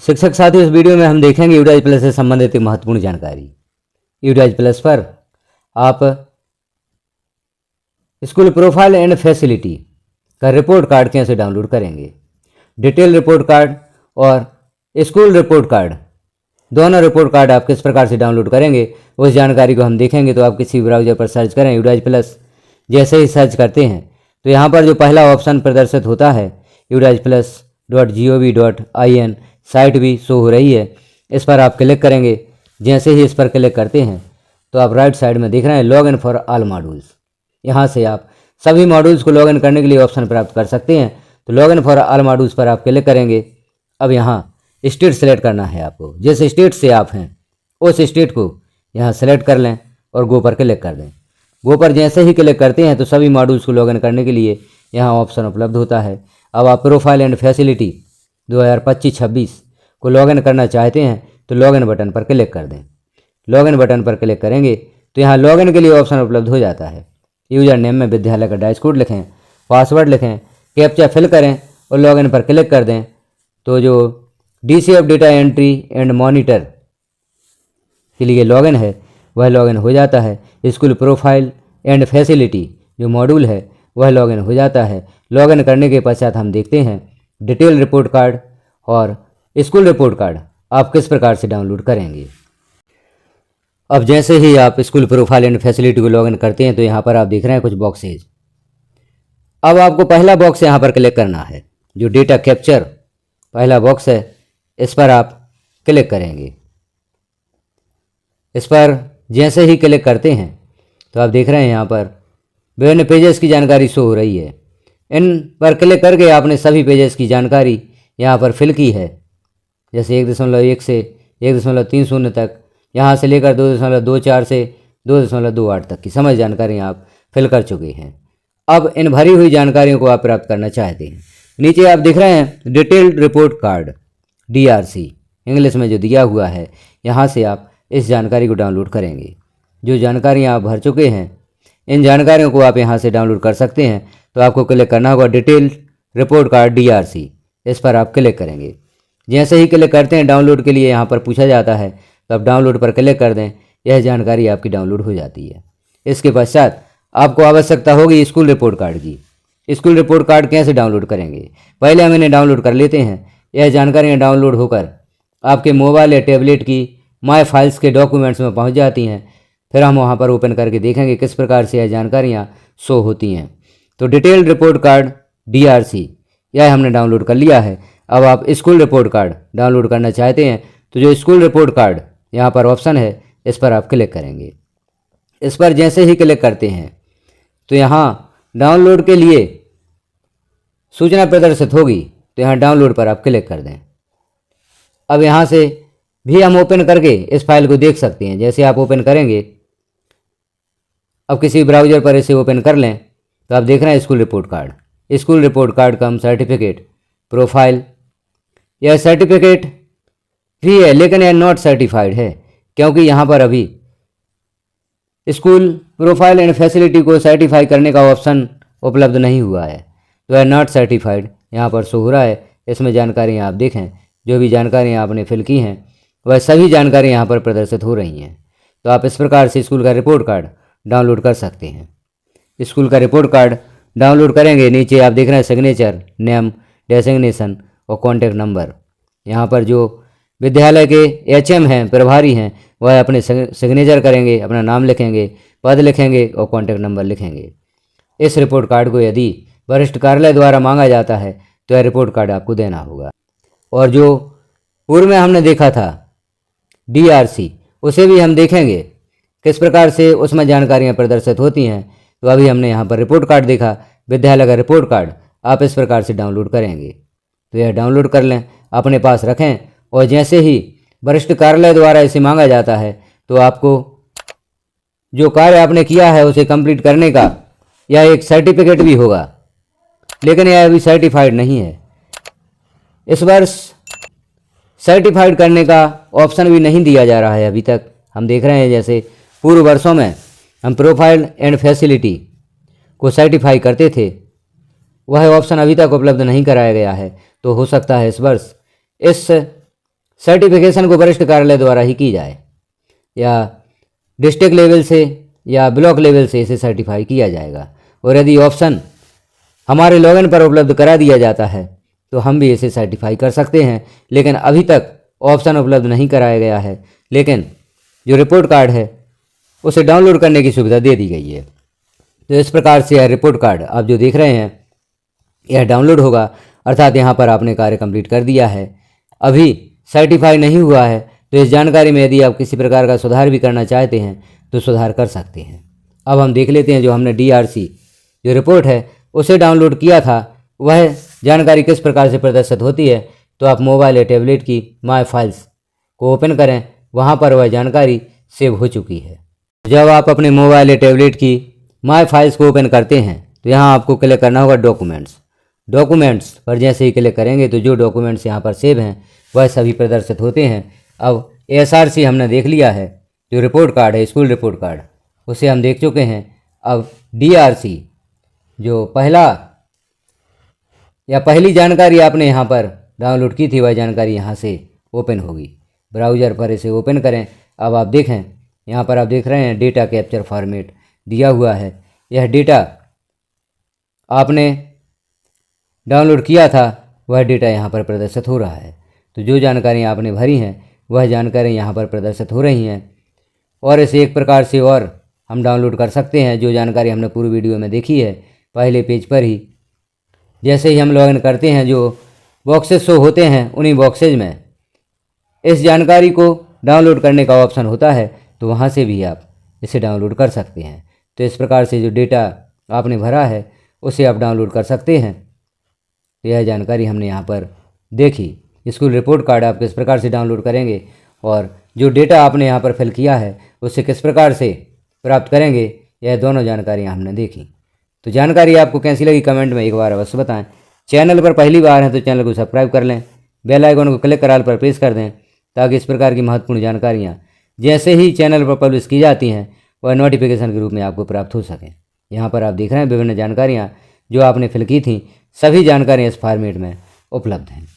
शिक्षक साथियों, इस वीडियो में हम देखेंगे यूडाइज प्लस से संबंधित एक महत्वपूर्ण जानकारी। यूडाइज प्लस पर आप स्कूल प्रोफाइल एंड फैसिलिटी का रिपोर्ट कार्ड कैसे डाउनलोड करेंगे। डिटेल रिपोर्ट कार्ड और स्कूल रिपोर्ट कार्ड, दोनों रिपोर्ट कार्ड आप किस प्रकार से डाउनलोड करेंगे उस जानकारी को हम देखेंगे। तो आप किसी ब्राउज़र पर सर्च करें यूडाइज प्लस। जैसे ही सर्च करते हैं तो यहाँ पर जो पहला ऑप्शन प्रदर्शित होता है udajplus.gov.in साइट भी शो हो रही है, इस पर आप क्लिक करेंगे। जैसे ही इस पर क्लिक करते हैं तो आप राइट साइड में देख रहे हैं log in for all modules. यहाँ से आप सभी मॉड्यूल्स को लॉग इन करने के लिए ऑप्शन प्राप्त कर सकते हैं। तो log in for all modules पर आप क्लिक करेंगे। अब यहाँ स्टेट सेलेक्ट करना है आपको। जिस स्टेट से आप हैं उस स्टेट को यहाँ सेलेक्ट कर लें और गो पर क्लिक कर दें। गो पर जैसे ही क्लिक करते हैं तो सभी मॉड्यूल्स को लॉगिन करने के लिए यहाँ ऑप्शन उपलब्ध होता है। अब आप प्रोफाइल एंड फैसिलिटी 2025-26 को लॉगिन करना चाहते हैं तो लॉगिन बटन पर क्लिक कर दें। लॉगिन बटन पर क्लिक करेंगे तो यहाँ लॉगिन के लिए ऑप्शन उपलब्ध हो जाता है। यूजर नेम में विद्यालय का डाइस कोड लिखें, पासवर्ड लिखें, कैप्चा फिल करें और लॉगिन पर क्लिक कर दें। तो जो DCF data entry and monitor के लिए लॉगिन है वह लॉगिन हो जाता है। स्कूल प्रोफाइल एंड फैसिलिटी जो मॉड्यूल है वह लॉगिन हो जाता है। लॉगिन करने के पश्चात हम देखते हैं डिटेल रिपोर्ट कार्ड और स्कूल रिपोर्ट कार्ड आप किस प्रकार से डाउनलोड करेंगे। अब जैसे ही आप स्कूल प्रोफाइल एंड फैसिलिटी को लॉगिन करते हैं तो यहाँ पर आप देख रहे हैं कुछ बॉक्सेज। अब आपको पहला बॉक्स यहाँ पर क्लिक करना है, जो डेटा कैप्चर पहला बॉक्स है, इस पर आप क्लिक करेंगे। इस पर जैसे ही क्लिक करते हैं तो आप देख रहे हैं यहाँ पर विभिन्न पेजेस की जानकारी शो हो रही है। इन पर क्लिक करके आपने सभी पेजेस की जानकारी यहाँ पर फिल की है। जैसे 1.1 से 1.30 तक, यहाँ से लेकर 2.24 से 2.28 तक की समस्त जानकारी आप फिल कर चुके हैं। अब इन भरी हुई जानकारियों को आप प्राप्त करना चाहते हैं। नीचे आप देख रहे हैं detailed report card DRC English में जो दिया हुआ है, यहाँ से आप इस जानकारी को डाउनलोड करेंगे। जो जानकारियाँ आप भर चुके हैं इन जानकारियों को आप यहाँ से डाउनलोड कर सकते हैं। तो आपको क्लिक करना होगा डिटेल्ड रिपोर्ट कार्ड DRC, इस पर आप क्लिक करेंगे। जैसे ही क्लिक करते हैं डाउनलोड के लिए यहाँ पर पूछा जाता है, तो आप डाउनलोड पर क्लिक कर दें। यह जानकारी आपकी डाउनलोड हो जाती है। इसके पश्चात आपको आवश्यकता होगी स्कूल रिपोर्ट कार्ड की। स्कूल रिपोर्ट कार्ड कैसे डाउनलोड करेंगे, पहले हम इन्हें डाउनलोड कर लेते हैं। यह जानकारियाँ डाउनलोड होकर आपके मोबाइल या टैबलेट की माई फाइल्स के डॉक्यूमेंट्स में पहुंच जाती हैं। फिर हम वहां पर ओपन करके देखेंगे किस प्रकार से यह जानकारियां शो होती हैं। तो डिटेल्ड रिपोर्ट कार्ड DRC यह हमने डाउनलोड कर लिया है। अब आप स्कूल रिपोर्ट कार्ड डाउनलोड करना चाहते हैं तो जो स्कूल रिपोर्ट कार्ड यहाँ पर ऑप्शन है, इस पर आप क्लिक करेंगे। इस पर जैसे ही क्लिक करते हैं तो यहाँ डाउनलोड के लिए सूचना प्रदर्शित होगी, तो यहाँ डाउनलोड पर आप क्लिक कर दें। अब यहाँ से भी हम ओपन करके इस फाइल को देख सकते हैं। जैसे आप ओपन करेंगे, अब किसी ब्राउज़र पर इसे ओपन कर लें तो आप देख रहे हैं school report card. School report card cum certificate profile, यह सर्टिफिकेट भी है लेकिन यह नॉट सर्टिफाइड है, क्योंकि यहाँ पर अभी स्कूल प्रोफाइल एंड फैसिलिटी को सर्टिफाई करने का ऑप्शन उपलब्ध नहीं हुआ है। तो यह नॉट सर्टिफाइड यहाँ पर शो हो रहा है। इसमें जानकारियाँ आप देखें, जो भी जानकारियाँ आपने फिल की हैं वह सभी जानकारी यहाँ पर प्रदर्शित हो रही हैं। तो आप इस प्रकार से स्कूल का रिपोर्ट कार्ड डाउनलोड कर सकते हैं। स्कूल का रिपोर्ट कार्ड डाउनलोड करेंगे, नीचे आप देख रहे हैं सिग्नेचर, नेम, डेजिग्नेशन और कॉन्टैक्ट नंबर। यहाँ पर जो विद्यालय के HM हैं, प्रभारी हैं, वह अपने सिग्नेचर करेंगे, अपना नाम लिखेंगे, पद लिखेंगे और कॉन्टैक्ट नंबर लिखेंगे। इस रिपोर्ट कार्ड को यदि वरिष्ठ कार्यालय द्वारा मांगा जाता है तो यह रिपोर्ट कार्ड आपको देना होगा। और जो पूर्व में हमने देखा था DRC, उसे भी हम देखेंगे किस प्रकार से उसमें जानकारियां प्रदर्शित होती हैं। तो अभी हमने यहाँ पर रिपोर्ट कार्ड देखा, विद्यालय का रिपोर्ट कार्ड आप इस प्रकार से डाउनलोड करेंगे। तो यह डाउनलोड कर लें, अपने पास रखें और जैसे ही वरिष्ठ कार्यालय द्वारा इसे मांगा जाता है तो आपको जो कार्य आपने किया है उसे कंप्लीट करने का यह एक सर्टिफिकेट भी होगा, लेकिन यह अभी सर्टिफाइड नहीं है। इस वर्ष सर्टिफाइड करने का ऑप्शन भी नहीं दिया जा रहा है अभी तक। हम देख रहे हैं जैसे पूर्व वर्षों में हम प्रोफाइल एंड फैसिलिटी को सर्टिफाई करते थे, वह ऑप्शन अभी तक उपलब्ध नहीं कराया गया है। तो हो सकता है इस वर्ष इस सर्टिफिकेशन को वरिष्ठ कार्यालय द्वारा ही की जाए या डिस्ट्रिक्ट लेवल से या ब्लॉक लेवल से इसे सर्टिफाई किया जाएगा। और यदि ऑप्शन हमारे लॉगिन पर उपलब्ध करा दिया जाता है तो हम भी इसे सर्टिफाई कर सकते हैं, लेकिन अभी तक ऑप्शन उपलब्ध नहीं कराया गया है। लेकिन जो रिपोर्ट कार्ड है उसे डाउनलोड करने की सुविधा दे दी गई है। तो इस प्रकार से यह रिपोर्ट कार्ड आप जो देख रहे हैं यह डाउनलोड होगा, अर्थात यहाँ पर आपने कार्य कंप्लीट कर दिया है। अभी सर्टिफाई नहीं हुआ है तो इस जानकारी में यदि आप किसी प्रकार का सुधार भी करना चाहते हैं तो सुधार कर सकते हैं। अब हम देख लेते हैं जो हमने DRC जो रिपोर्ट है उसे डाउनलोड किया था वह जानकारी किस प्रकार से प्रदर्शित होती है। तो आप मोबाइल या टैबलेट की माय फाइल्स को ओपन करें, वहाँ पर वह जानकारी सेव हो चुकी है। जब आप अपने मोबाइल या टैबलेट की माय फाइल्स को ओपन करते हैं तो यहाँ आपको क्लिक करना होगा डॉक्यूमेंट्स पर जैसे ही क्लिक करेंगे तो जो डॉक्यूमेंट्स यहाँ पर सेव हैं वह सभी प्रदर्शित होते हैं। अब SRC हमने देख लिया है, जो रिपोर्ट कार्ड है स्कूल रिपोर्ट कार्ड उसे हम देख चुके हैं। अब DRC जो पहली जानकारी आपने यहाँ पर डाउनलोड की थी वह जानकारी यहाँ से ओपन होगी। ब्राउज़र पर इसे ओपन करें। अब आप देखें यहाँ पर आप देख रहे हैं डेटा कैप्चर फॉर्मेट दिया हुआ है। यह डेटा आपने डाउनलोड किया था वह डेटा यहाँ पर प्रदर्शित हो रहा है। तो जो जानकारी आपने भरी हैं वह जानकारी यहाँ पर प्रदर्शित हो रही हैं। और इसे एक प्रकार से और हम डाउनलोड कर सकते हैं। जो जानकारी हमने पूरी वीडियो में देखी है पहले पेज पर ही, जैसे ही हम लॉगिन करते हैं जो बॉक्सेस शो होते हैं उन्हीं बॉक्सेज में इस जानकारी को डाउनलोड करने का ऑप्शन होता है, तो वहाँ से भी आप इसे डाउनलोड कर सकते हैं। तो इस प्रकार से जो डेटा आपने भरा है उसे आप डाउनलोड कर सकते हैं। तो यह जानकारी हमने यहाँ पर देखी। स्कूल रिपोर्ट कार्ड आप किस प्रकार से डाउनलोड करेंगे और जो डेटा आपने यहाँ पर फिल किया है उससे किस प्रकार से प्राप्त करेंगे, यह दोनों जानकारियाँ हमने देखी। तो जानकारी आपको कैसी लगी कमेंट में एक बार अवश्य बताएं। चैनल पर पहली बार हैं तो चैनल को सब्सक्राइब कर लें, बेल आइकन को क्लिक कर ऑल पर प्रेस कर दें ताकि इस प्रकार की महत्वपूर्ण जानकारियाँ जैसे ही चैनल पर पब्लिश की जाती हैं वह नोटिफिकेशन के रूप में आपको प्राप्त हो सकें। यहाँ पर आप देख रहे हैं विभिन्न जानकारियाँ जो आपने फिल की थी, सभी जानकारियाँ इस फॉर्मेट में उपलब्ध हैं।